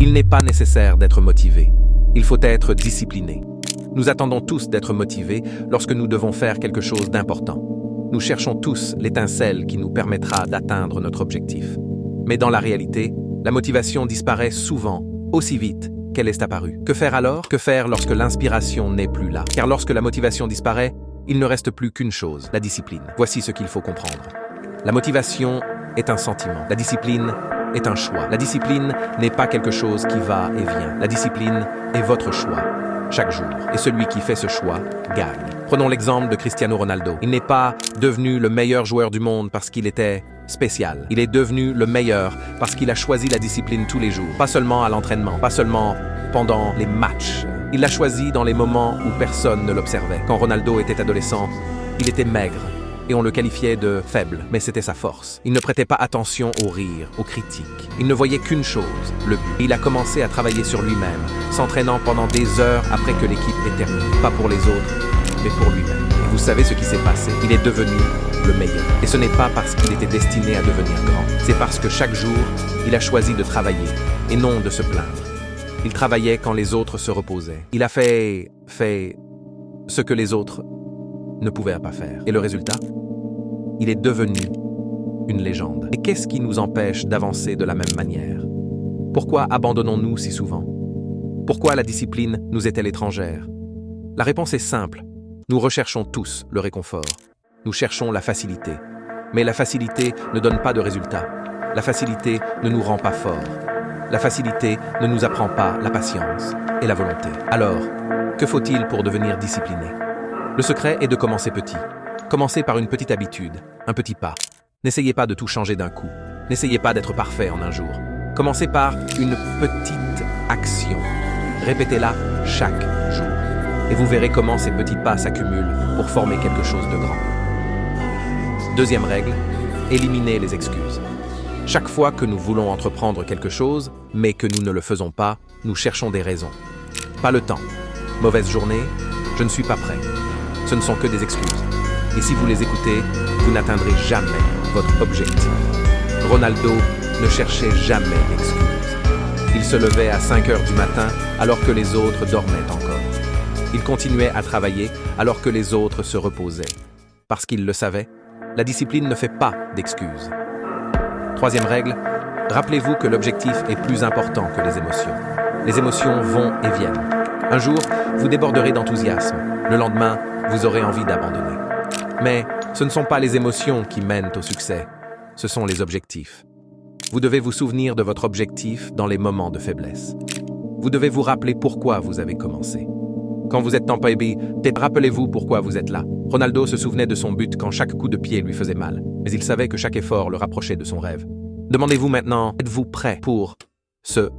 Il n'est pas nécessaire d'être motivé. Il faut être discipliné. Nous attendons tous d'être motivés lorsque nous devons faire quelque chose d'important. Nous cherchons tous l'étincelle qui nous permettra d'atteindre notre objectif. Mais dans la réalité, la motivation disparaît souvent aussi vite qu'elle est apparue. Que faire alors? Que faire lorsque l'inspiration n'est plus là? Car lorsque la motivation disparaît, il ne reste plus qu'une chose, la discipline. Voici ce qu'il faut comprendre. La motivation est un sentiment. La discipline est un choix. La discipline n'est pas quelque chose qui va et vient. La discipline est votre choix, chaque jour. Et celui qui fait ce choix gagne. Prenons l'exemple de Cristiano Ronaldo. Il n'est pas devenu le meilleur joueur du monde parce qu'il était spécial. Il est devenu le meilleur parce qu'il a choisi la discipline tous les jours. Pas seulement à l'entraînement, pas seulement pendant les matchs. Il l'a choisi dans les moments où personne ne l'observait. Quand Ronaldo était adolescent, il était maigre et on le qualifiait de faible, mais c'était sa force. Il ne prêtait pas attention aux rires, aux critiques. Il ne voyait qu'une chose, le but. Il a commencé à travailler sur lui-même, s'entraînant pendant des heures après que l'équipe ait terminé. Pas pour les autres, mais pour lui-même. Et vous savez ce qui s'est passé? Il est devenu le meilleur. Et ce n'est pas parce qu'il était destiné à devenir grand. C'est parce que chaque jour, il a choisi de travailler et non de se plaindre. Il travaillait quand les autres se reposaient. Il a fait ce que les autres ne pouvaient pas faire. Et le résultat? Il est devenu une légende. Et qu'est-ce qui nous empêche d'avancer de la même manière? Pourquoi abandonnons-nous si souvent? Pourquoi la discipline nous est-elle étrangère? La réponse est simple. Nous recherchons tous le réconfort. Nous cherchons la facilité. Mais la facilité ne donne pas de résultat. La facilité ne nous rend pas forts. La facilité ne nous apprend pas la patience et la volonté. Alors, que faut-il pour devenir discipliné? Le secret est de commencer petit. Commencez par une petite habitude, un petit pas. N'essayez pas de tout changer d'un coup. N'essayez pas d'être parfait en un jour. Commencez par une petite action. Répétez-la chaque jour. Et vous verrez comment ces petits pas s'accumulent pour former quelque chose de grand. Deuxième règle, éliminez les excuses. Chaque fois que nous voulons entreprendre quelque chose, mais que nous ne le faisons pas, nous cherchons des raisons. Pas le temps. Mauvaise journée, je ne suis pas prêt. Ce ne sont que des excuses. Et si vous les écoutez, vous n'atteindrez jamais votre objectif. Ronaldo ne cherchait jamais d'excuses. Il se levait à 5 heures du matin alors que les autres dormaient encore. Il continuait à travailler alors que les autres se reposaient. Parce qu'il le savait, la discipline ne fait pas d'excuses. Troisième règle, rappelez-vous que l'objectif est plus important que les émotions. Les émotions vont et viennent. Un jour, vous déborderez d'enthousiasme. Le lendemain, vous aurez envie d'abandonner. Mais ce ne sont pas les émotions qui mènent au succès, ce sont les objectifs. Vous devez vous souvenir de votre objectif dans les moments de faiblesse. Vous devez vous rappeler pourquoi vous avez commencé. Quand vous êtes en PB, rappelez-vous pourquoi vous êtes là. Ronaldo se souvenait de son but quand chaque coup de pied lui faisait mal, mais il savait que chaque effort le rapprochait de son rêve. Demandez-vous maintenant, êtes-vous prêt pour ce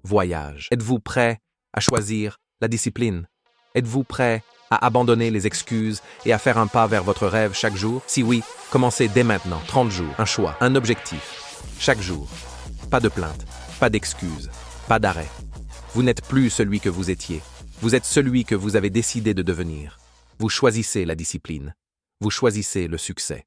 voyage? Êtes-vous prêt à choisir la discipline? Êtes-vous prêt à abandonner les excuses et à faire un pas vers votre rêve chaque jour? Si oui, commencez dès maintenant, 30 jours, un choix, un objectif. Chaque jour. Pas de plainte, pas d'excuses, pas d'arrêt. Vous n'êtes plus celui que vous étiez. Vous êtes celui que vous avez décidé de devenir. Vous choisissez la discipline. Vous choisissez le succès.